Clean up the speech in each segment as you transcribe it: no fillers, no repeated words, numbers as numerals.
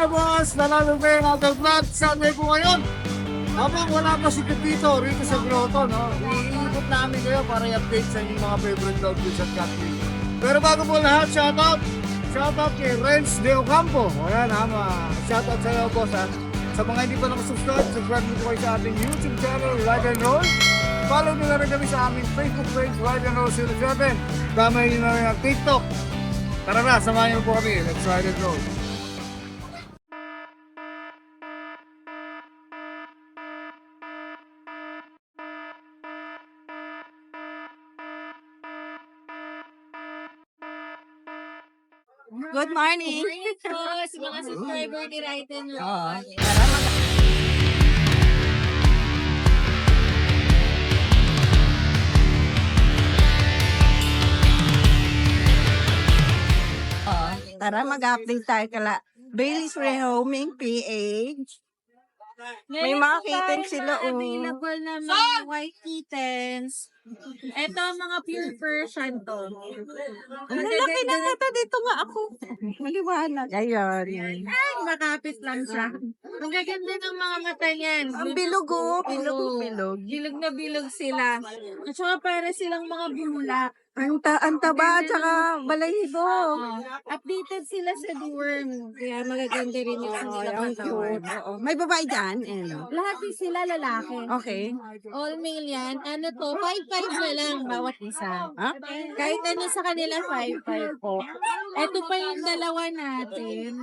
mga boss, nanalo kayo ng Auto Vlog. Sabi ko ngayon, habang wala pa si Pepito rito sa grotto, no? Iikot namin kayo para i-update sa inyong mga favorite dog sa cat feed. Pero bago po lahat, shoutout kay Renz De Ocampo. O yan ha, shoutout sa iyo boss ha. Sa mga hindi pa nakasubscribe, subscribe nyo po kayo sa ating YouTube channel, Ride and Roll. Follow nyo na rin kami sa aming Facebook page, Ride and Roll 07. Damay nyo na rin ang TikTok. Tara na, samahan nyo po kami. Let's ride and roll. Good morning! Sa mga subscriber ni Raiten Oo. Roll. Tara mag-update tayo kala Bailey's Rehoming PH. May mga kittens sila, oh. Available na mga white kittens. Ito mga pure Persian to. Ang lalaki na mata, dito nga ako. Maliwanag. Ayun. Ay, makapit lang siya. Ang gaganda ng mga mata niyan. Ang bilog, oh. Oo. Bilog. Bilog na bilog sila. At saka para silang mga bulak. Ang taba at saka balahibo. Updated sila sa deworm. Kaya magaganda rin yung kanila Ang katawan. cute. Oo. May babae dyan. Lahat din sila lalaki. Okay. All male yan. Ano to? 5'5 na lang bawat isa. Ha? Kahit ano sa kanila, 5'5 po. Ito pa yung dalawa natin.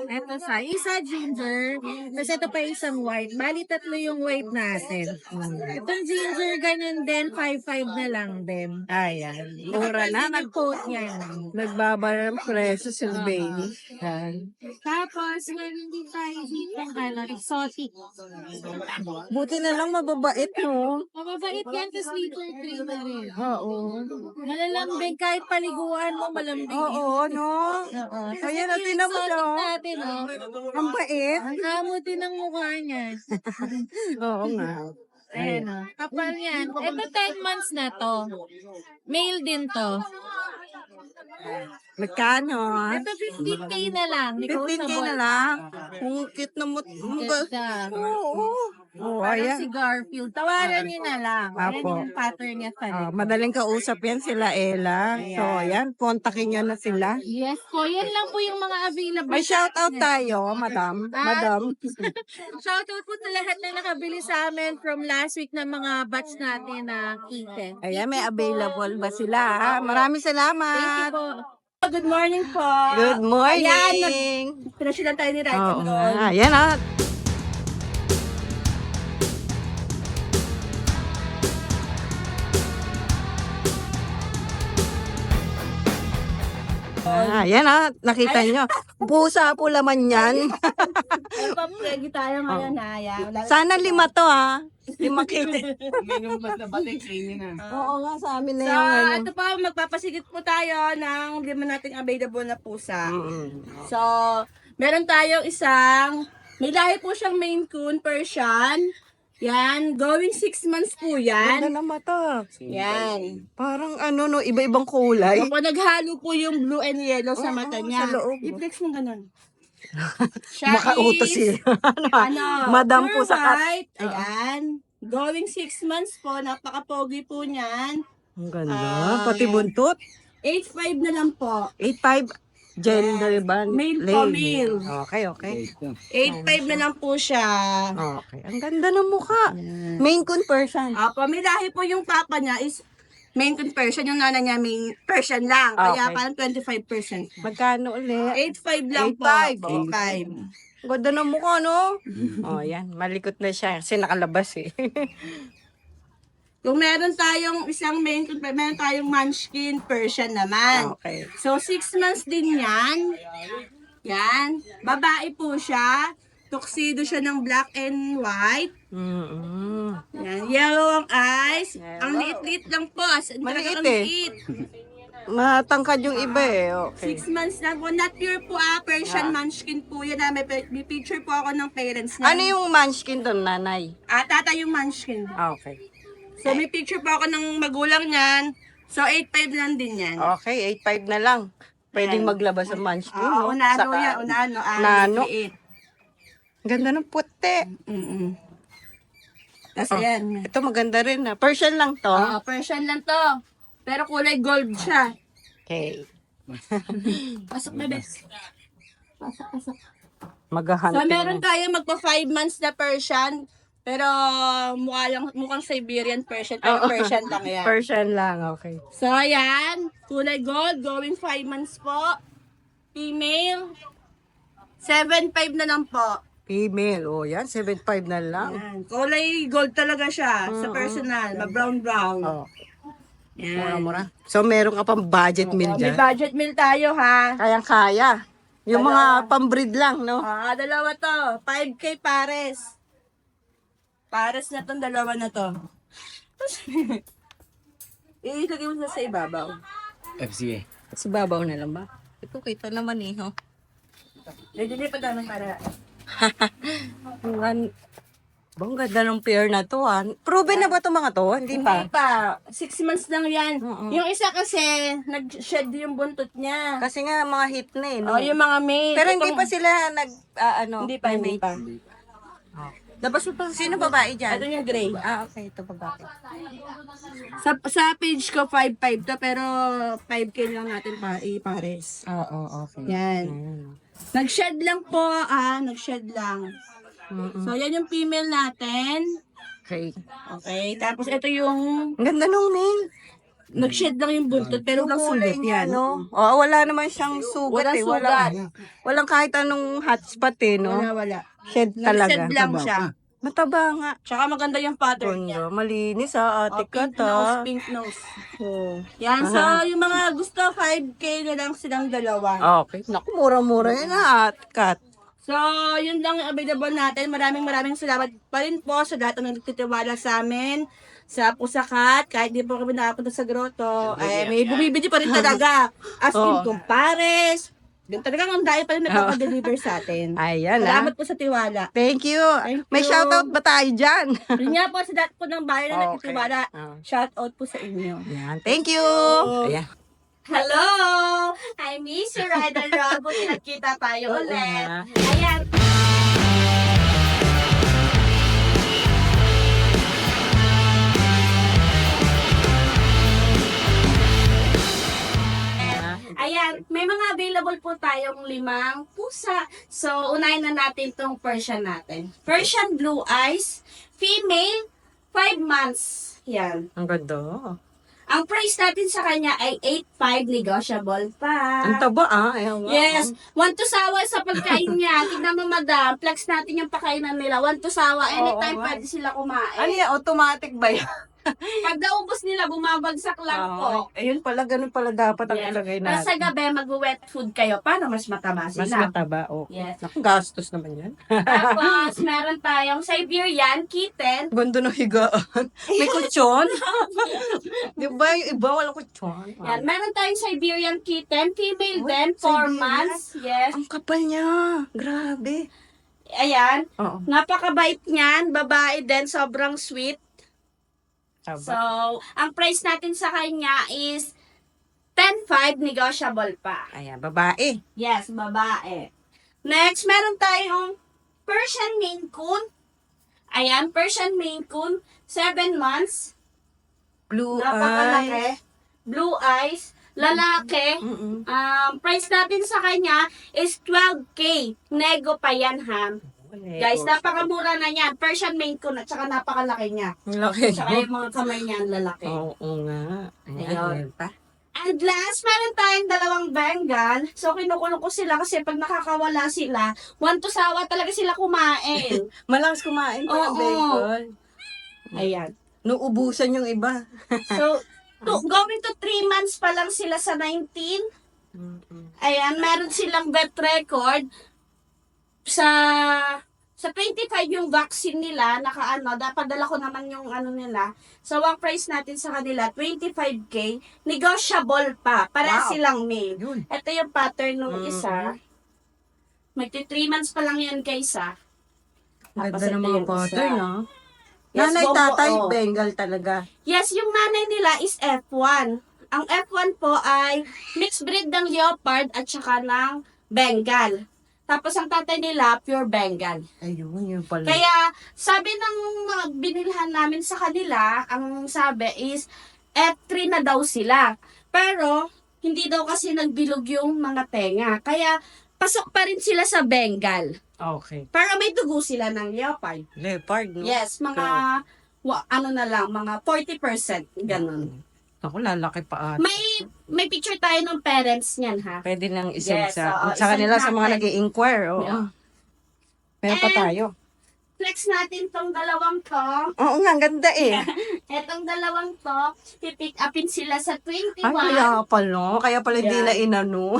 Ito isa ginger. Tapos ito pa isang white. Bali, tatlo yung white natin. Itong ginger, ganyan din. 5'5 na lang din. Ayan. Mura na. Nag-coat yan. Nagbaba ng preso si Bailey. Tapos, meron din tayo dito exotic. Buti na lang mababait, no? Mababait yan, tapos liver cream na rin. Oo. Malalambing, kahit paliguan mo, malambing. Oo, no? Oo. Ayan, Kasi natin naman, exotic no? natin, oh. Ang bait. Ang kamot din ng mukha niya. Oo nga. Ayan, oh. Kapal yan. Ito 10 months na to. Male din to. Magkano? Ito 15K na lang. 15K na lang. Ang cute na mo. Ganda. Oo. Oo, Parang ayan. si Garfield. Tawaran niyo na lang. Ayan Apo. yung pattern niya sa Madaling kausap yan sila, Ella. So, ayan. Kontakin nyo na sila. Yes po, yan lang po yung mga available. May shoutout tayo, madam. Madam. Shoutout po sa lahat na nakabili sa amin from last week na mga batch natin na kitten. Ayan, may available ba sila? Ha? Maraming Thank you salamat. po. Good morning po. Good morning. Ayan, pinasyalan tayo ni Raiten Oo Roll. nga. Ayan, ha. Ayan ha, nakita nyo. Pusa po laman yan. Pag-plagi tayo ngayon, Haya. Sana 5 to ha. 5 kit. na. Oo nga, sa amin na So, yung ano. ito po, magpapasigit po tayo ng lima nating available na pusa. So, meron tayong may lahi po siyang Maine Coon Persian. Yan, going 6 months po Ganda yan. na mata. Yan. Parang ano no, iba-ibang kulay. Opo, naghalo po yung blue and yellow sa mata niya. sa loob. I-flex mo ganun. Siya Makautos is, siya. Madam po pure sa kat. white. Ayan. Going 6 months po. Napaka-pogi po niyan. Ang ganda. Pati buntot. 8.5 na lang po. 8'5". Gender ba? Male po, male. Okay. 8.5 na lang po siya. Okay. Ang ganda ng mukha. Maine Coon Persian. Apo, may lahi po yung papa niya is Maine Coon Persian. Yung nanay niya Maine Persian lang. Kaya Okay. parang 25%. Magkano ulit? 8.5 lang 8.5, po. 8.5. Ang ganda ng mukha, no? Oh, yan. Malikot na siya. Kasi nakalabas eh. Kung meron tayong isang Maine Coon, meron tayong Munchkin Persian naman. Okay. So, 6 months din yan. Yan. Babae po siya. Tuxedo siya ng black and white. Yan. Yellow ang eyes. Ang liit-liit lang po. Maliit Ang eh. liit. Matangkad yung iba eh. Okay. 6 months lang po. Not pure po Persian Munchkin po yan. May picture po ako ng parents niya. Ano yung munchkin doon, nanay? Tata yung Munchkin. Okay. So, may picture po ako ng magulang niyan. So, 8.5 lang din yan. Okay, 8'5 na lang. Pwedeng maglabas sa munchkin. Oo, no? unano Saka- yan, unano. Nano. Liit. Ganda ng puti. Tapos Oh. ayan. Ito maganda rin na. Persian lang to. Oo, Persian lang to. Pero kulay gold siya. Okay. Pasok na, bes. Pasok. Maghahanap. So, meron tayo magpa 5 months na Persian. Pero mukhang Siberian Persian. Pero Persian lang yan. Persian lang, okay. So, ayan. Kulay gold. Going 5 months po. Female. 7.5 na lang po. Female. Oh, yan. 7.5 na lang. Ayan. Kulay gold talaga siya. Sa personal. Ma-brown-brown. Oh, Yan. mura-mura. So, meron ka pang budget meal May dyan. budget meal tayo, ha? Kayang-kaya. Yung mga pambreed lang, no? Dalawa to. 5K pares. Pares na tong dalawa na to. Ilagay mo na sa ibabaw. FCA. Sa babaw na lang ba? Ito, kita naman eh, ho. Lilipat namin para. Bang ganda ng pair na to, ah. Proven na ba itong mga to? Hindi pa. Hindi pa. 6 months lang yan. Oo. Yung isa kasi, nag-shed yung buntot niya. Kasi nga, mga hit na eh, no? Oh, yung mga male. Pero hindi Itong- pa sila Hindi pa, hindi pa. Tapos sino babae dyan? Ito yung gray. Okay, ito babae. Sa page ko, 5.5 to, pero 5K lang natin pares. Oo, okay. Yan. Nag-shed lang po, nag-shed lang. So, yan yung female natin. Okay. Okay, tapos ito yung Ang ganda nung nail. nag-shed lang yung buntot, pero walang sugat yan. No? Oh, wala naman siyang sugat Walang eh. sugat. Walang kahit anong hotspot eh, no? Wala. Shed talaga. Nag-shed lang siya. Mataba nga. Tsaka maganda yung pattern niya. Ganda. Malinis ha, ate ka Pink nose, ta. pink nose. Oh. Yan, so yung mga gusto, 5K na lang silang dalawa. Okay. Naku, mura-mura yan ha, ate Kat. So, yun lang yung available natin. Maraming salamat pa rin po sa lahat ng nagtitiwala sa amin. Sa Pusakat, kahit di po kami nakapunta sa grotto, ay may bumibili pa rin talaga. As in, kumpares. Yung talagang ang dahil pa rin nagpapadeliver sa atin. Ayan Salamat po sa tiwala. Thank you. Thank May you. shoutout ba tayo dyan? Yun nga po sa lahat po ng bayan na Okay. nagtitiwala. Ah. Shout out po sa inyo. Ayan. Thank you. Ayan. Hello! I miss you, Rider Rob. Buti nagkita tayo ulit. Ayan. Ayan, may mga available po tayong 5 pusa. So, unahin na natin itong Persian natin. Persian Blue Eyes, female, 5 months. Yan. Ang ganda. Ang price natin sa kanya ay 8.5 negotiable pa. Ang taba Ayan, wow. Yes. Want to sawa sa pagkain niya. Tignan mo, madam. Flex natin yung pakainan nila. Want to sawa. Anytime Oo, pwede sila Ano kumain. yan? Automatic ba yan? Pag naubos nila, bumabagsak lang po. Ayun pala, ganun pala dapat ang Yes. ilagay Tapos sa natin. gabi, mag-wet food kayo para mas matama Mas sila. mataba. Okay. Yes. Naku, gastos naman yan. Tapos, meron tayong Siberian kitten. Ganda ng higaan. May kutsyon. Di ba yung iba walang kutsyon? Yan. Meron tayong Siberian kitten. Female din, 4 Siberian? months. Yes. Ang kapal niya. Grabe. Ayan. Oo. Napakabait niyan. Babae din. Sobrang sweet. So, ang price natin sa kanya is 10.5 negotiable pa. Ayan, babae. Yes, babae. Next, meron tayong Persian Maine Coon. Ayan, Persian Maine Coon, 7 months. Blue Napakalaki. Blue eyes. Lalaki. Mm-mm. Price natin sa kanya is 12K. Nego pa yan, ha? Guys, napakamura na yan. Persian Maine Coon at saka napakalaki niya. Laki. Tsaka yung mga kamay niya ang lalaki. Oo nga. Ayun. Ayan pa. And last, meron tayong 2 Bengal. So, kinukulong ko sila kasi pag nakakawala sila, want to sawa talaga sila kumain. Malakas kumain pa ng Oo. bacon. Ayan. Nuubusan yung iba. So, going to 3 months pa lang sila sa 19. Ayan, meron silang vet record. Sa 25 yung vaccine nila, dapadala ko naman yung nila. So, ang price natin sa kanila, 25K, negotiable pa, para Wow. silang male. Yun. Ito yung pattern ng isa. Magti 3 months pa lang yan kay isa. Ganda Tapos ng ito mga yung pattern, isa. no? Yes, Nanay, bombo, tatay, oh. Bengal talaga. Yes, yung nanay nila is F1. Ang F1 po ay mixed breed ng leopard at saka ng Bengal. Tapos ang tatay nila, pure Bengal. Ayun, yun pala. Kaya sabi ng mga binilhan namin sa kanila, ang sabi is F3 na daw sila. Pero hindi daw kasi nagbilog yung mga tenga. Kaya pasok pa rin sila sa Bengal. Okay. Pero may dugo sila ng leopard. Leopard, no? Yes, mga ano na lang, mga 40%, ganun. Ako, lalaki pa ata. May picture tayo ng parents niyan, ha? Pwede nang isend Yes, sa oo, kanila isend sa mga natin. nag-i-inquire. Oo. Yeah. Meron pa And- tayo. Flex natin tong dalawang to. Oo nga, ang ganda eh. Etong dalawang to, pipick upin sila sa 21. Ay, kaya pala. Kaya pala hindi Yeah. na inano.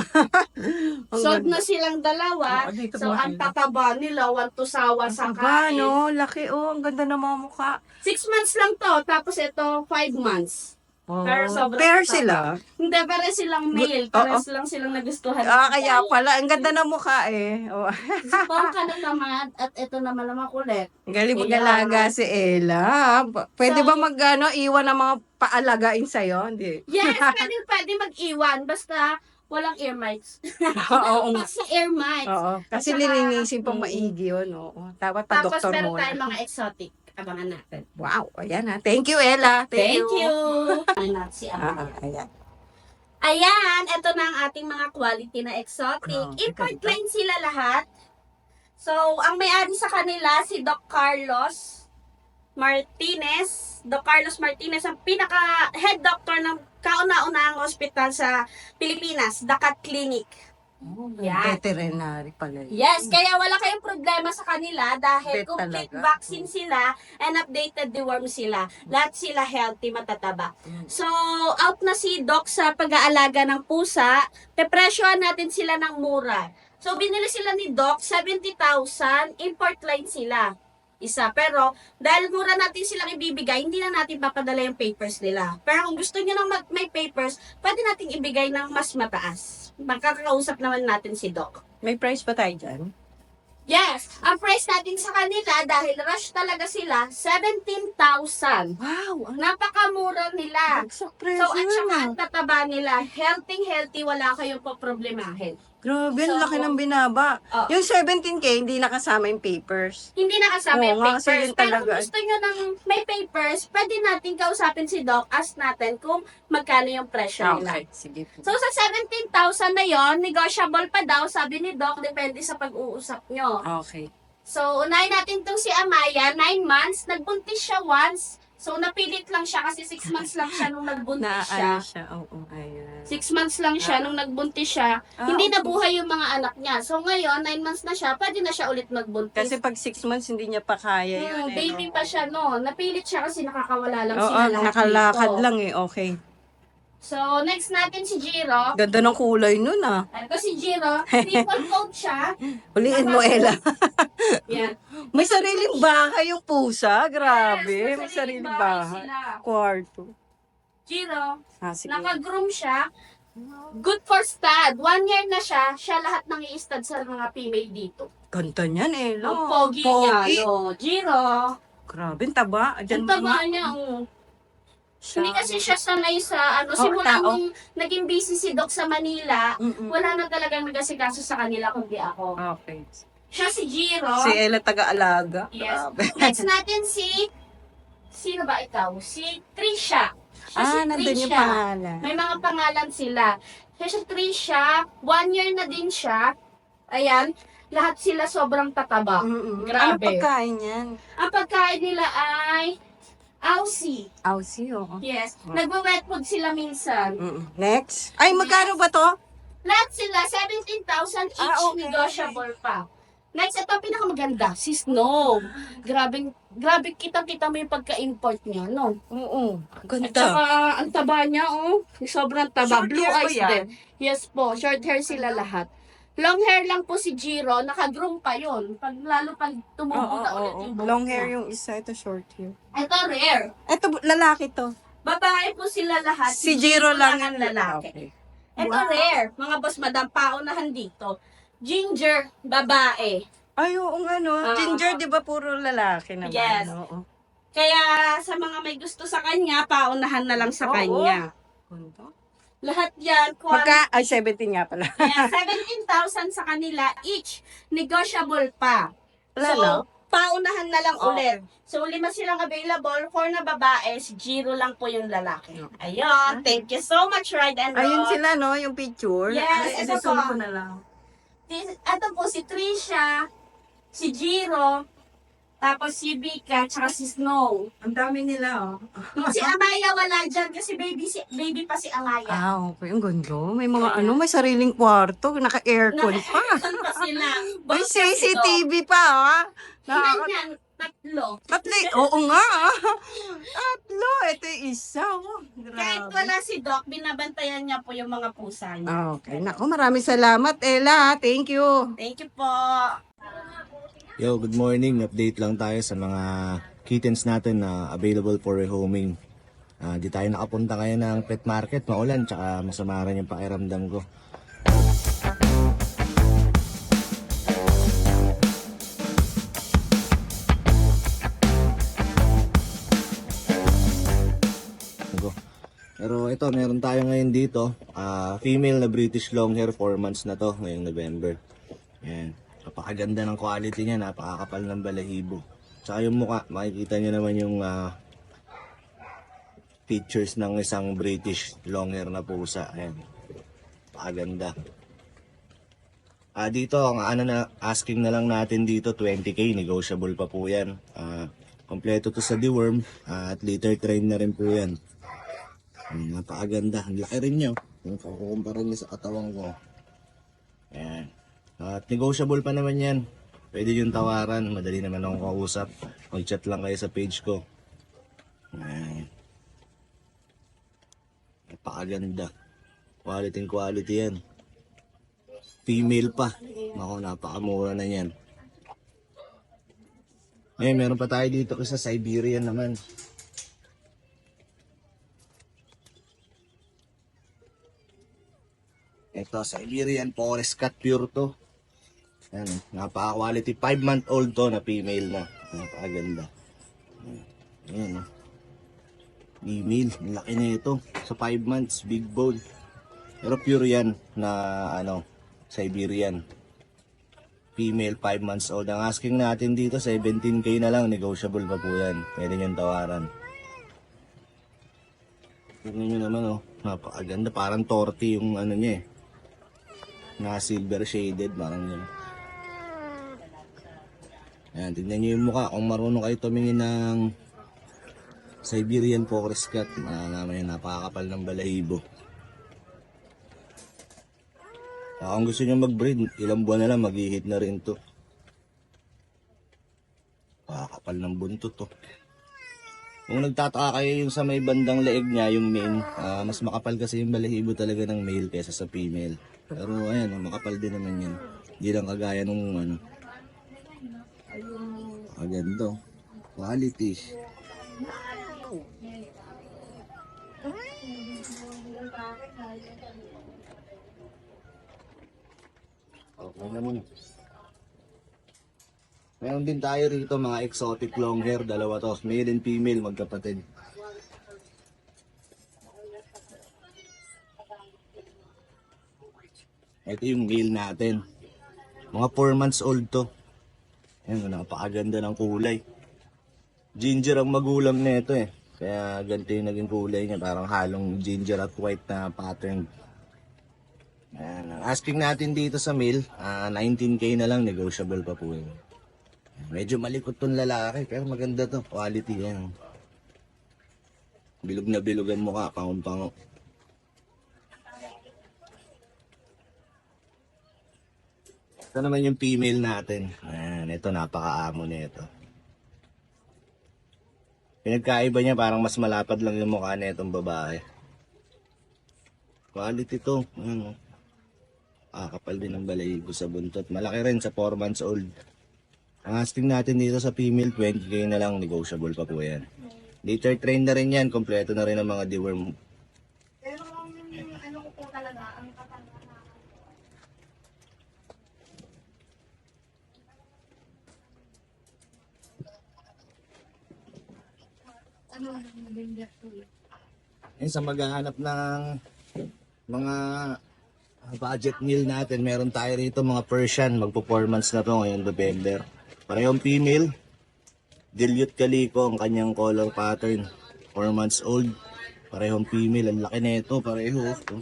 Ang Sold ganda. na silang dalawa. Oo, dito So, mga ang ilo. tataba nila, want to sawa sa Aba, kain. no? Laki, oh. Ang ganda ng mga mukha. 6 months lang to, tapos ito, 5 months. Oh, Pero sobrang pair taba. sila. Hindi, pare silang male. Oo. Pares lang silang nagustuhan. Kaya pala. Ang ganda ng mukha eh. Oh. Sipong ka na naman, at ito naman naman kulit. Galing Yeah. mag-alaga si Ella. Pwede So- ba iwan ng mga paalagain sa'yo? Hindi. Yes, pwede mag-iwan. Basta walang ear mites. Oo. Pag sa ear mites. Oo. Kasi At saka- lilinisin pang Mm. maigi yun. Oo. Dapat pa Tapos doktor meron muna. tayong mga exotic. Abangan natin. Wow. Ayan ha. Thank you, Ella. Thank you. Ano si Amaya. Ayan. Ayan, ito na ang ating mga quality na exotic. Grabe, Import ganda. line sila lahat. So, ang may-ari sa kanila, si Doc Carlos Martinez. Doc Carlos Martinez, ang pinaka-head doctor ng kauna-unahang hospital sa Pilipinas, Dacat Clinic. Yan. Veterinary pala yun. Yes, kaya wala kayong problema sa kanila dahil Bet complete talaga. vaccine sila and updated deworm sila. Lahat sila healthy, matataba. So, out na si Doc sa pag-aalaga ng pusa. Pepresyohan natin sila ng mura. So, binili sila ni Doc, 70,000, import line sila. Isa. Pero, dahil mura natin silang ibibigay, hindi na natin papadala yung papers nila. Pero kung gusto nyo ng may papers, pwede natin ibigay ng mas mataas. Magkakausap naman natin si Doc. May price pa tayo dyan? Yes, ang price natin sa kanila dahil rush talaga sila, 17,000. Wow! Ang Napakamura nila. bagsak So, presyo at saka yun, ang tataba nila, healthy, wala kayong poproblemahin. Grabe, ang So, laki ng binaba. Oh. Yung 17K, hindi nakasama yung papers. Hindi nakasama Oo yung nga, kasi papers. yun Pero talaga. kung gusto nyo ng may papers, pwede natin kausapin si Doc, ask natin kung magkano yung presyo nila. Sige po. So, sa 17,000 na yon, negotiable pa daw, sabi ni Doc, depende sa pag-uusap nyo. Okay. So, unahin natin itong si Amaya, 9 months, nagbuntis siya once. So, napilit lang siya kasi 6 months lang siya nung nagbuntis siya. Naano siya. Oo, ayan. 6 months lang siya nung nagbuntis siya. Hindi nabuhay yung mga anak niya. So, ngayon, 9 months na siya, pwede na siya ulit magbuntis. Kasi pag 6 months, hindi niya pa kaya yun. Baby pa siya, no? Napilit siya kasi nakakawala lang Oo, sila lahat nakalakad dito. lang eh. Okay. So, next natin si Jiro. Ganda ng kulay nun ah. Ito si Jiro, triple coat siya. Huliin mo, Ella. Yan. May sariling bahay yung pusa. Grabe. Yes, May sariling bahay bahay. sila. Kwarto. Jiro, Sige. naka-groom siya. Good for stud. 1 year na siya. Siya lahat nang i-stud sa mga female dito. Ganda niyan, Ella. Ang pogi niya. No? Jiro. Grabe, ang taba. Ang Diyan taba niya. Hindi kasi siya sanay sa ano. Oh, Simula tao. nung naging busy si Doc sa Manila, Mm-mm. wala na talagang nagasikaso sa kanila kundi ako. Okay. Siya si Jiro. Si Ella taga-alaga. Yes. Grabe. Next natin sino ba ikaw? Si Trisha. Siya si Nandun yung Trisha. pangalan. May mga pangalan sila. Siya si Trisha, 1 year na din siya. Ayan, lahat sila sobrang tataba. Mm-mm. Grabe. Ano pagkain yan? Ang pagkain nila ay Aussie. Aussie, oo. Yes. Nagwa-wet food sila minsan. Next. Ay, magkano ba to? Lahat sila, 17,000 each, Okay. negotiable pa. Next, ito pinakamaganda, si Snow. Grabe, kitang-kita mo yung pagka-import niya, no? Oo. At Ganda. saka, ang taba niya, oh. Sobrang taba. Short Blue hair ba eyes yan? din. Yes po, short hair sila lahat. Long hair lang po si Jiro, naka-groom pa yon. Lalo pag tumubo na ulit yung buhok Long hair niya. yung isa, ito short hair. Ito rare. Ito, lalaki to. Babae po sila lahat. Si Jiro lang ang yung lalaki. Okay. Ito rare. Mga boss madam, paunahan dito. Ginger, babae. Ay, oo nga no. Ginger, di ba puro lalaki naman? Yes. Oo. Kaya sa mga may gusto sa kanya, paunahan na lang sa Oo. kanya. Ganda. Lahat yan, Ay, 17 nga pala. yeah, 17,000 sa kanila each. Negotiable pa. Wala, So, no? paunahan na lang Oh. ulit. So, 5 silang available. 4 na babae, 0 lang po yung lalaki. Ayun, thank you so much, Ride and Roll. Ayun sila, no? Yung picture. Yes, ito isusunod po. ko na lang. Ito po si Trisha, si Jiro, tapos si Vika, tsaka si Snow. Ang dami nila, oh. Si Amaya wala dyan kasi baby pa si Amaya. Okay. Ang ganda. May mga may sariling kwarto. Naka-aircon pa. Saan pa sila? May Both kasi CCTV pa, ha? to. Ilan yan? Tatlo. Oo nga, ah. Tatlo. Ito yung isa, oh. Kahit Grabe. wala si Doc, binabantayan niya po yung mga pusa niya. Okay. Naku, maraming salamat, Ella. Thank you. Thank you po. Yo, good morning. Update lang tayo sa mga kittens natin na available for rehoming. Di tayo nakapunta ngayon ng pet market, maulan, tsaka masama rin yung pakiramdam ko. Pero ito, meron tayo ngayon dito. Female na British Longhair, 4 months na to, ngayong November. Yan. Napakaganda ng quality niya, napakakapal ng balahibo. Tsaka yung mukha, makikita nyo naman yung features ng isang British Longhair na pusa. Ayan. Napakaganda. Dito, ang asking na lang natin dito, 20k, negotiable pa po yan. Kompleto to sa deworm, at litter train na rin po yan. Napakaganda. Ang laki rin niya. Kung kukumpara niya sa katawan ko. Ayan. At negotiable pa naman yan. Pwede yung tawaran. Madali naman akong kausap. Mag-chat lang kayo sa page ko. Ayan. Napakaganda. Quality yan. Female pa. Ako, napakamura na yan. Ngayon, meron pa tayo dito sa Siberian naman. Ito, Siberian Forest Cat Pure to. Ayan, napaka-quality. 5-month-old to na female na. Napakaganda. Ayan, female. Ang laki na ito. Sa 5 months, big bone. Pero pure yan na Siberian. Female, 5 months old. Ang asking natin dito, 17k na lang. Negotiable pa po yan. Pwede nyo tawaran. Tignan nyo naman, napakaganda. Parang torty yung niya eh. Na silver shaded, parang yun. Ayan, tignan nyo yung mukha. Kung marunong kayo tumingin ng Siberian Forest Cat, malalaman yun, napakakapal ng balahibo. Kung gusto nyo mag-breed, ilang buwan na lang, mag-hit na rin to. Napakakapal ng buntot to. Kung nagtataka kayo yung sa may bandang leeg niya, yung main, mas makapal kasi yung balahibo talaga ng male kaysa sa female. Pero ayan, makapal din naman yan. Hindi lang kagaya nung Aganda. Quality. Okay naman. Meron din tayo rito mga exotic long hair, dalawa to. Male and female, magkapatid. Ito yung male natin. Mga 4 months old to. Ayan, napakaganda ng kulay. Ginger ang magulang nito eh. Kaya ganito yung naging kulay niya. Parang halong ginger at white na pattern. Ayan, ang asking natin dito sa male, 19k na lang, negotiable pa po yun. Medyo malikot tong lalaki, pero maganda to. Quality yan. Bilog na bilugan mukha, pango-pango. Ito naman yung female natin. Ayan, ito napaka-amo nito. Pinagkaiba niya, parang mas malapad lang yung mukha na itong babae. Quality to. Ayan, kapal din ang balahibo sa buntot. Malaki rin sa 4 months old. Ang asking natin dito sa female, 20k na lang, negotiable pa po yan. Litter train na rin yan, kompleto na rin ang mga deworm. Sa maghahanap ng mga budget meal natin, meron tayo rito mga Persian, magpo-4 months na to ngayong November. Parehong female, dilute calico ang kanyang color pattern, 4 months old, parehong female, ang laki na ito, pareho. Oh.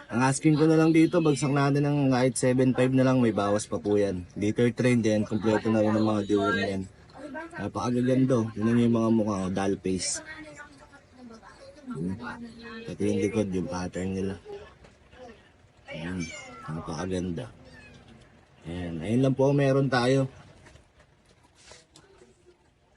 Ang asking ko na lang dito, bagsak natin ng kahit 7.5 na lang, may bawas pa po yan. Later trend yan, kompleto na rin ng mga deworm yan. Napakagaganda, yun yung mga mukha, doll face. Ito yung likod, yung pattern nila. Ayan, napakaganda. Ayan, ayun lang po meron tayo.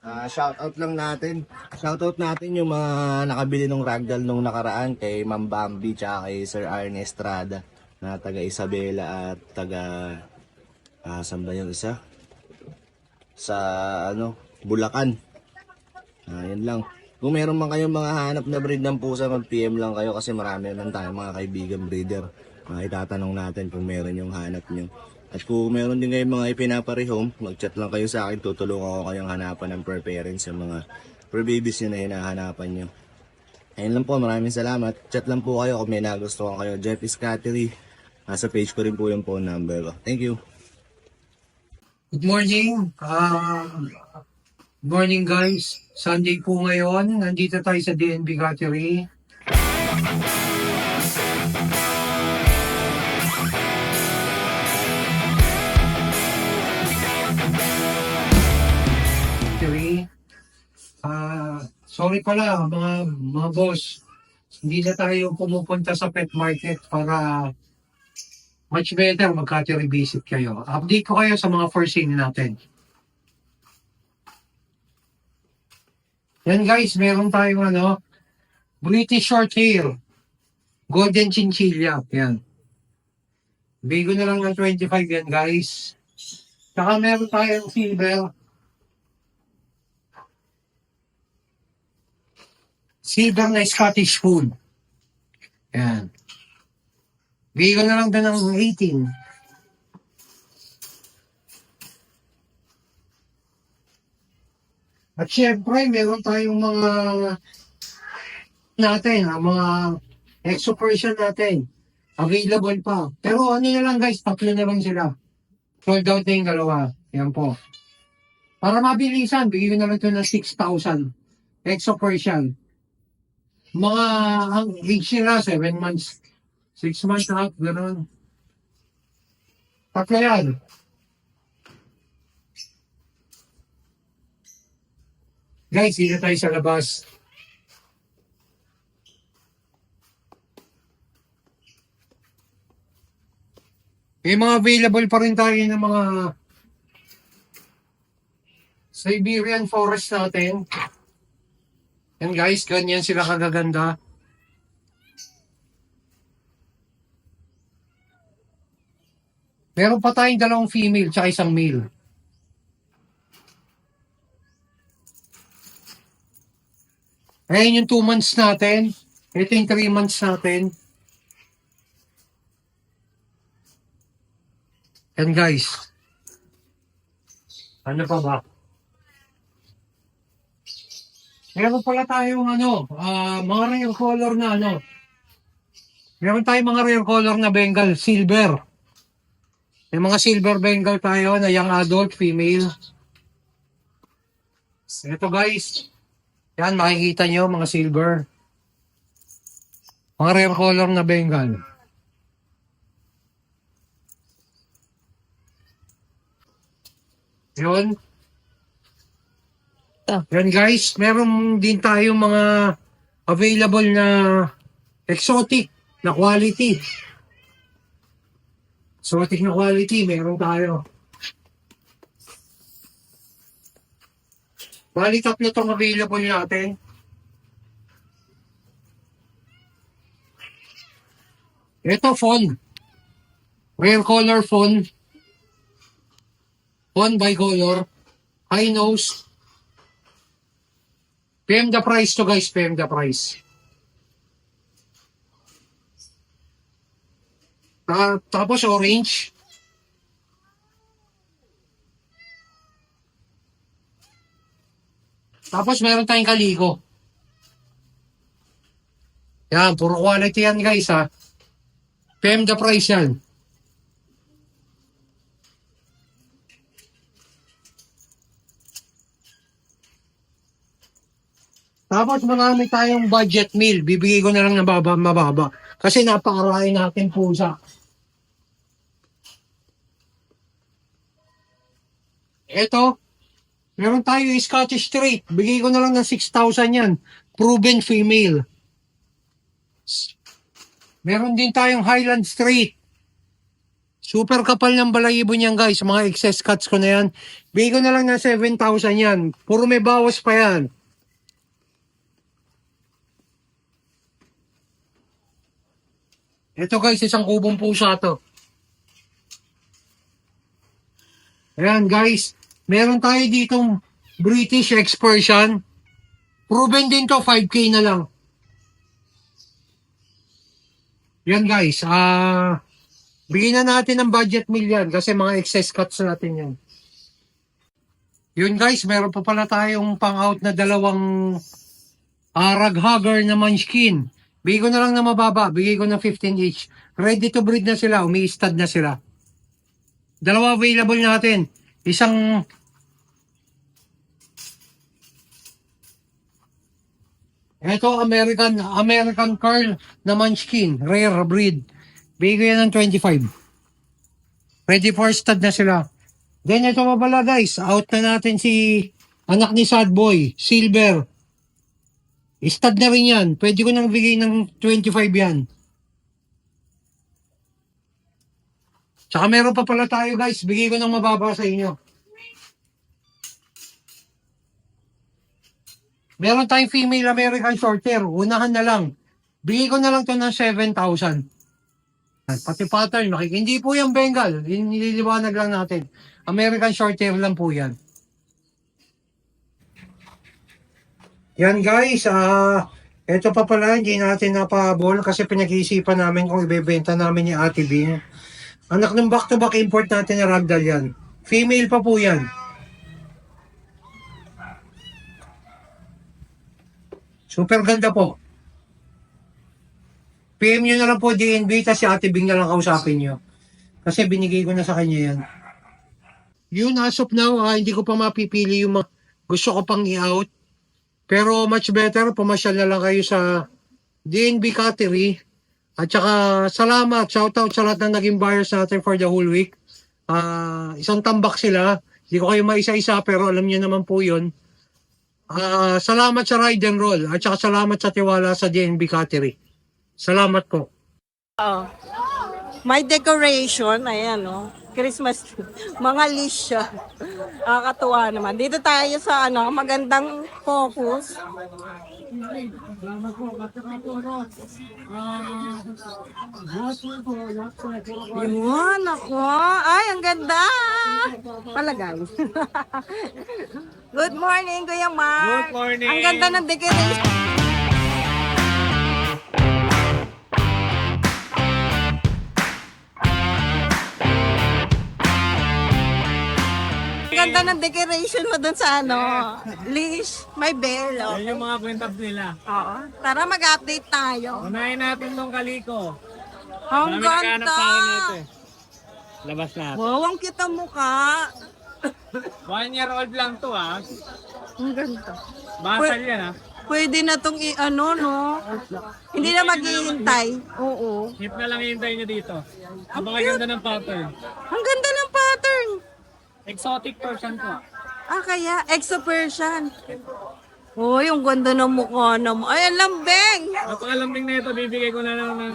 Shoutout lang natin. Shoutout natin yung mga nakabili ng ragdoll nung nakaraan kay Ma'am Bambi tsaka kay Sir Arne Estrada na taga Isabela at taga saan ba yung isa? Sa Bulacan. Yan lang. Kung meron man kayong mga hanap na breed ng pusa, mag-PM lang kayo kasi marami lang tayong mga kaibigan breeder. Itatanong natin kung meron yung hanap nyo. At kung meron din kayong mga ipinaparehome, mag-chat lang kayo sa akin. Tutulungan ko kayong hanapan ng per parents sa mga per babies nyo na hinahanapan nyo. Ayun lang po, maraming salamat. Chat lang po kayo kung may nagustuhan kayo. Jeff Iscattery. Nasa page ko rin po yung phone number ko. Thank you. Good morning. Good morning guys. Sunday po ngayon. Nandito tayo sa DNB Cattery. Sorry pala mga boss. Hindi na tayo pumupunta sa pet market para much better mag-cattery visit kayo. Update ko kayo sa mga first sale natin. Yan guys, meron tayong British Shorthair, Golden Chinchilla. Yan. Bigo na lang ng 25 yan guys. Saka meron tayong silver na Scottish Fold. Yan. Bigo na lang din ng 18. At syempre, meron tayong mga mga exo Persian natin. Available pa. Pero na lang guys, 3 na lang sila. Sold out na yung dalawa. Yan po. Para mabilisan, bigyan na lang ito ng 6,000. Exo Persian. Mga ang age nila, 7 months. 6 months na half, gano'n. 3 yan. Guys, dito tayo sa labas. May mga available pa rin tayo ng mga Siberian forest natin. Yan guys, ganyan sila kagaganda. Meron pa tayong 2 female tsaka 1 male. Ayan yung 2 months natin. Ito yung 3 months natin. Yan guys. Ano pa ba? Meron pala tayong mga rare color na Meron tayong mga rare color na Bengal, silver. May mga silver Bengal tayo na young adult, female. Ito guys. Yan, makikita nyo mga silver. Mga rare color na Bengal. Yun. Yan guys, meron din tayong mga available na exotic na quality. Exotic na quality, meron tayo. Bali, 3 itong available natin. Ito, fawn. Rare color fawn. Fawn bicolor. High nose. PM the price to guys, PM the price. Tapos orange. Tapos meron tayong kaliko. Yan, puro quality yan guys ha. PM the price yan. Tapos marami tayong budget meal. Bibigay ko na lang ng mababa. Kasi napakarami natin pusa. Ito, meron tayo Scottish Straight. Bigay ko na lang ng 6,000 yan. Proven female. Meron din tayong Highland Straight. Super kapal ng balayibo niyan guys. Mga excess cuts ko na yan. Bigay ko na lang ng 7,000 yan. Puro may bawas pa yan. Ito guys, isang kubong pusa to. Ayan guys, meron tayo ditong British Expersian. Proven din to, 5K na lang. Yan guys, bigyan na natin ng budget meal yan kasi mga excess cuts natin yan. Yun guys, meron pa pala tayong pang-out na dalawang raghugger na munchkin. Bigay ko na lang na mababa. Bigay ko ng 15 each. Ready to breed na sila. Umi-stud na sila. Dalawa available natin. Isang... Ito, American Curl na munchkin. Rare breed. Bigay ko yan ng 25. Ready for stud na sila. Then ito pa pala guys. Out na natin si anak ni Sad Boy. Silver. Stud na rin yan. Pwede ko nang bigay ng 25 yan. Tsaka meron pa pala tayo guys. Bigay ko ng mababa sa inyo. Meron tayong female American Shorthair. Unahan na lang. Bigay ko na lang to ng 7,000. Pati pattern. Hindi po yan Bengal. Nililiwanag lang natin. American Shorthair lang po yan. Yan guys, ito pa pala, hindi natin napahabol kasi pinag-iisipan namin kung ibebenta namin ni Ate Bing. Anak ng back-to-back import natin na ragdoll yan. Female pa po yan. Super ganda po. PM nyo na lang po DNB, tapos si Ate Bing na lang kausapin nyo. Kasi binigay ko na sa kanya yan. Yun, as of now, hindi ko pa mapipili yung gusto ko pang i-out. Pero much better, pumasyal na lang kayo sa DNB Cattery. At saka salamat, shoutout sa lahat ng naging buyers natin for the whole week. Isang tambak sila. Hindi ko kayo maisa-isa pero alam niyo naman po yun. Salamat sa ride and roll. At saka salamat sa tiwala sa DNB Cattery. Salamat po. May decoration, ayan Christmas tree. Mga leash siya. Nakakatuwa naman. Dito tayo sa magandang focus. Yun, ako. Ay, ang ganda. Palagay. Good morning, Kuya Mark. Good morning. Ang ganda ng decoration. Ang ganda ng decoration mo dun sa leash, may bell. Yan yung mga kwentap nila. Oo. Tara mag-update tayo. Unahin natin tong kaliko. Ang ganda. Labas natin. Wow, ang kita mukha. 1 year old lang to Ang ganda. Basal yan Pwede na tong Hindi na maghihintay. Oo. Hip na lang hintay nyo dito. Ang ganda ng pattern. Ang ganda ng pattern. Exotic person to Kaya Exo Persian. Uy, ang ganda ng mukha naman. Ay, ang lambing. Napakalambing na ito, bibigay ko na lang ng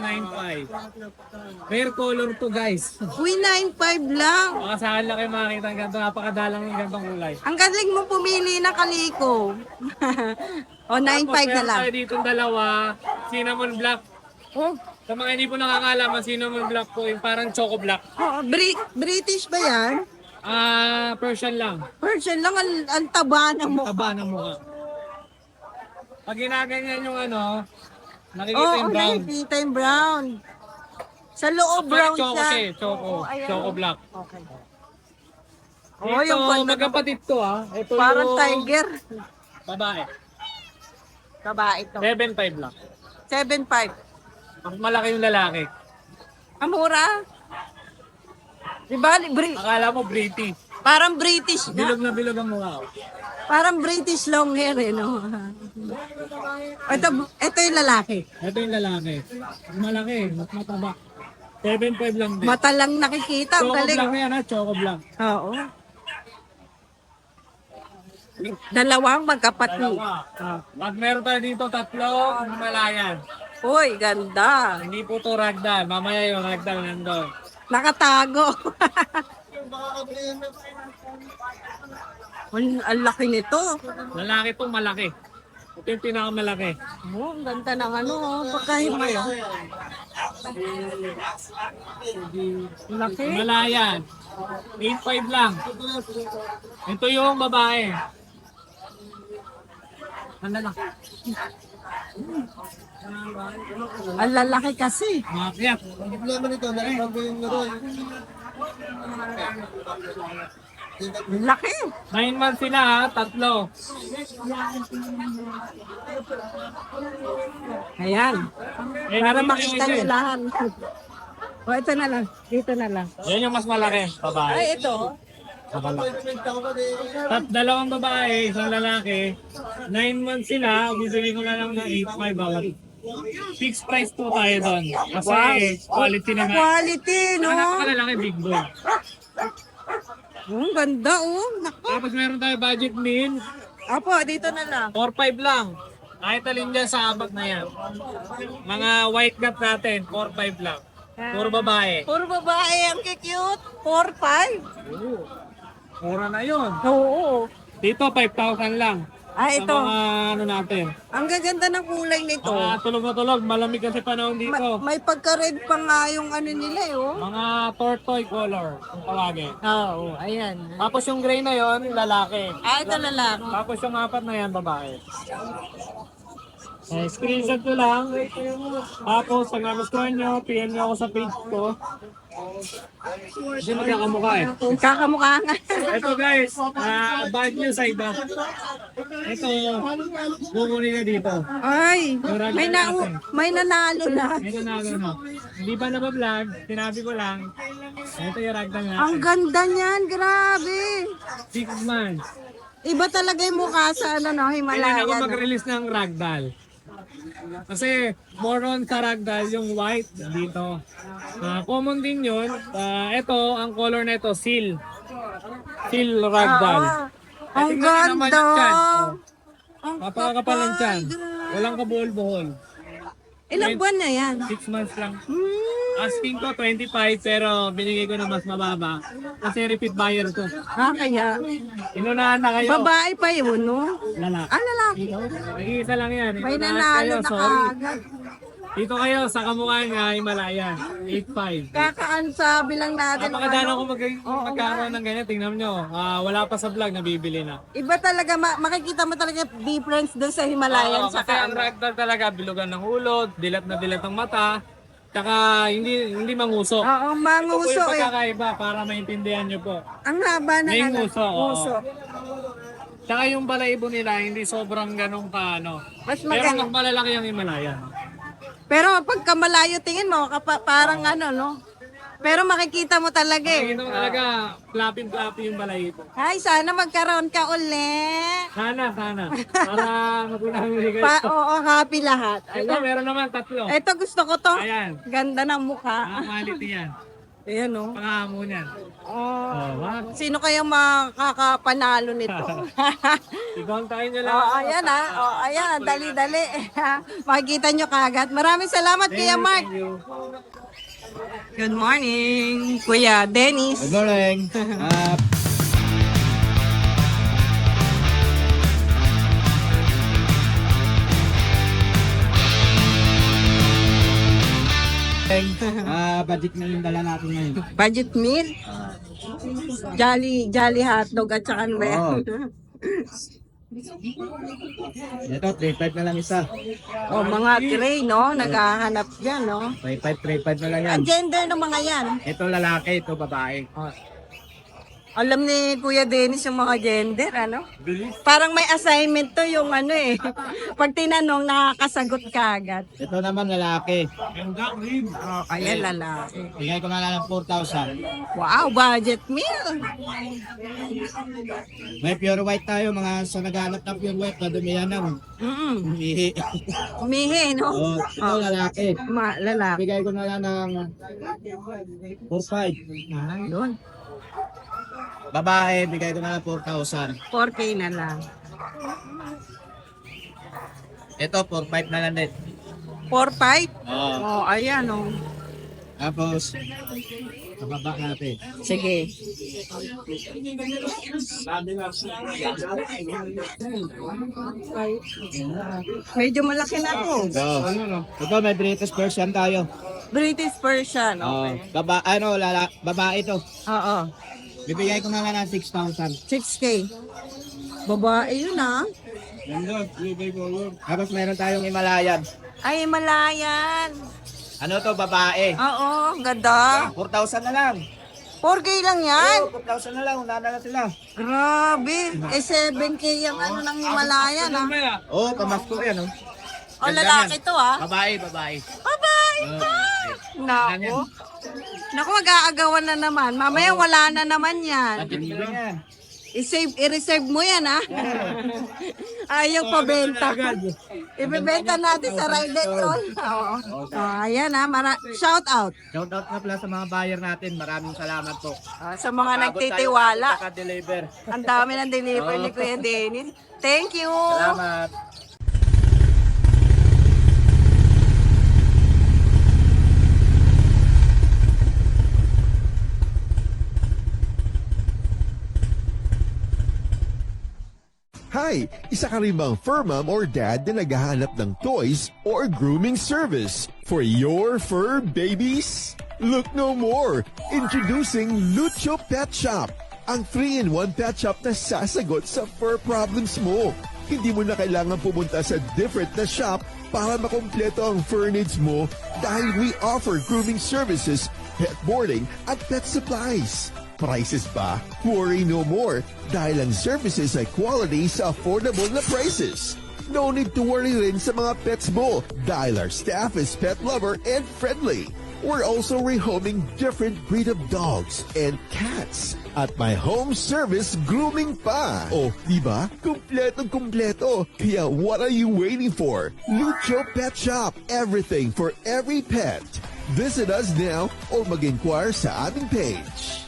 9.5. Rare color to guys. Uy, 9.5 lang. Baka saan lang kayo makakita ng ganito, napakadalang ng gantong kulay. Ang galing mo pumili ng kaliko. O, 9.5 na Meron lang. tayo ditong dalawa, cinnamon black. Sa mga hindi po nakakalaman, cinnamon black po, yung parang choco black. British ba yan? Persian lang. Persian lang, ang taba ng mukha. Taba ng mukha. Pag ginaganyan yung nakikita yung brown. Nakikita yung brown. Sa loob, brown Choco siya. siya eh, choco. ayan. Choco black. Okay. Ito, yung ganda. magkapatid to Ito Parang yung tiger. babae. Babae to. 7.5 lang. 7.5. Mas malaki yung lalaki. Amura. Diba? Akala mo British. Parang British na. Bilog na bilog ang mukha ko. Parang British long hair eh, no? Ito yung lalaki. Ito yung lalaki. Mas malaki, mas mataba. 7.5 lang din. Mata lang nakikita. Ang Choco galing. black yan ha, choco black. Oo. Dalawang magkapatid. Dalawa. Pag meron tayo dito, 3 Himalayan. Uy, ganda. Hindi po to ragdoll. Mamaya yung ragdoll nandun. Nakatago. Ang laki nito. Lalaki to malaki. Ito yung pinakamalaki. Oh, ang ganda ng ano, pagkahimay. Laki. Himalayan. 8.5 lang. Ito yung babae. Ano lang? Ang lalaki kasi. Makiyak. Ang problema nito, nakasabi yung naroon. Ang laki. 9 months sila ha, 3. Ayan. Eh, Para hindi makita yung nyo isa. lahat. O, ito na lang. Dito na lang. Yan yung mas malaki, babae. Ay, ito. Dalawang babae, isang lalaki. 9 months sila, bibigay ko na lang ng 8.5 bawat. Fixed price po tayo doon. Kasi quality na nga. Quality, no? Anak ka lalaki, big boy. Oh, ang ganda, oh. Naku. Tapos meron tayo budget meal, Apo, dito na lang. 4.5 lang. Kahit alin dyan sa abag na yan. Mga white cat natin, 4.5 lang. Puro babae. Puro babae, ang cute. 4-5. Mura na yun. Oo. Dito, 5,000 lang. Ah, Sa ito. mga ano natin. Ang gaganda ng kulay nito. Tulog na tulog. Malamig kasi panahon dito. May pagka-red pa nga yung ano nila, eh, oh. Mga tortoise color, kung tawagin. Oo, ayan. Tapos yung gray na yon lalaki. Ah, ito lalaki. Tapos yung 4 na yan, babae. Screenshot ko lang. Tapos, pag nagustuhan nyo, PM nyo ako sa page ko. Hindi magkakamukha eh. Kakamukha nga. Ito guys, bad news sa iba. Ito, bumuli na dito. Ay, may nanalo na. Ito na ano. Hindi pa nabablog, sinabi ko lang. Ito yung ragdoll natin. Ang ganda niyan, grabe. 6 months. Iba talaga yung mukha sa ano, no, Kailan ako Himalayan. mag-release ng ragdoll. Kasi more on sa ragdoll yung white dito. Common din yun. Ito, ang color na ito, seal. Seal ragdoll. Ang Tingnan nyo naman ganda. yung tiyan. Oh. Ang Napakakapal ng tiyan. kapal. Walang kabuhol-buhol. Ilang buwan na yan? 6 months lang. Asking ko 25 pero binigay ko na mas mababa. Kasi repeat buyer to. Ah, kaya. Inunahan na kayo. Babae pa yun, no? Lalaki. Ah, lalaki. Nag-iisa lang yan. May Inunahan nanalo kayo, na sorry. kaagad. Dito kayo sa kamukha nga Himalayan. 8.5. Kakaan sa bilang natin. Napakadaan ako magkaroon ng ganyan. Tingnan nyo. Wala pa sa vlog, nabibili na. Iba talaga, makikita mo talaga difference doon sa Himalayan. Kasi ang ragdoll talaga, bilugan ng ulo, dilat na dilat ng mata, tsaka hindi manguso. Oo, Ito po manguso yung eh. pagkakaiba para maintindihan nyo po. Ang haba na May ano, nguso, oo. nguso. Tsaka yung balahibo nila, hindi sobrang ganong ka, ano. Mas Pero maganda. mas malalaki yung Himalayan. Pero pagka malayo tingin mo, parang ano, no? Pero makikita mo talaga eh. Nakikita mo talaga, flappy yung balahibo. Ay, sana magkaroon ka ulit. Sana. Para mapunahuli kayo. Oo, happy lahat. Ito, meron naman 3. Ito gusto ko to. Ayan. Ganda ng mukha. Quality yan. Ayan, no? Pangamo niyan. Oh, Sino kaya makakapanalo nito? i-contact nyo lang. Ayan ayan, dali-dali. Makikita nyo kagad. Maraming salamat, Kuya Mark. Thank you. Good morning, Kuya Dennis. Good morning. Budget na yung dala natin ngayon. Budget meal? Jolly hotdog at saka ano ba yan? Ito, 3.5 na lang isa. Oh, mga tray, no? Naghahanap yan, no? 3.5 na lang yan. Ang gender ng mga yan. Ito lalaki, ito babae. Alam ni Kuya Dennis yung mga gender, ano? Parang may assignment to yung ano eh. Pag tinanong, nakakasagot ka agad. Ito naman lalaki. Oh, kaya lalaki. Bigay ko na lang ng 4,000. Wow, budget meal. May pure white tayo, mga sa naghanap ng pure white, madumihan ng umihi. Umihi, no? Oh, ito lalaki. Lalaki. Bigay ko na lang ng 4,500. Doon. Babae, bigay ko na lang 4,000. 4K na lang. Ito, 4,500 na lang din. 4-5? Oo. Oh, ayan oh. Tapos, kababa natin. Sige. Medyo malaki na to. Ito, may British version tayo. British Persian. Oh, Okay. babae to. Oo. Bibigay ko na lang ng 6,000. 6K. Babae yun ah. Tapos meron tayong Himalayan. Ay, Malayan. Ano to, babae? Oo, ganda. 4,000 na lang. 4K lang yan. 4,000 na lang, una na lang sila. Grabe. Eh, 7K yung ano ng Himalayan ah. Oh, pamasko yan, oh. O, lalaki to ah. Babae. Babae pa. Nako. Naku, mag-aagawan na naman. Mamaya wala na naman yan. Pagkiniban yan. I-reserve mo yan, ha? Ayaw pabenta. Ibebenta natin sa Ridet All. Oo. Ayan, ha? Shout out. Shout out na pala sa mga buyer natin. Maraming salamat po. Sa mga nagtitiwala. Naka-deliver. Ang dami ng deliver ni Kuya Dennis. Thank you. Salamat. Hi! Isa ka rin bang fur mom or dad na naghahanap ng toys or grooming service for your fur babies? Look no more! Introducing Lucho Pet Shop, ang 3-in-1 pet shop na sasagot sa fur problems mo. Hindi mo na kailangan pumunta sa different na shop para makumpleto ang fur needs mo dahil we offer grooming services, pet boarding at pet supplies. Prices ba? Worry no more dahil ang services ay quality sa affordable na prices. No need to worry rin sa mga pets mo dahil our staff is pet lover and friendly. We're also rehoming different breed of dogs and cats at my home service grooming pa. Oh, di ba? Kumpletong-kumpleto. Kaya what are you waiting for? Lucho Pet Shop. Everything for every pet. Visit us now or mag-inquire sa aming page.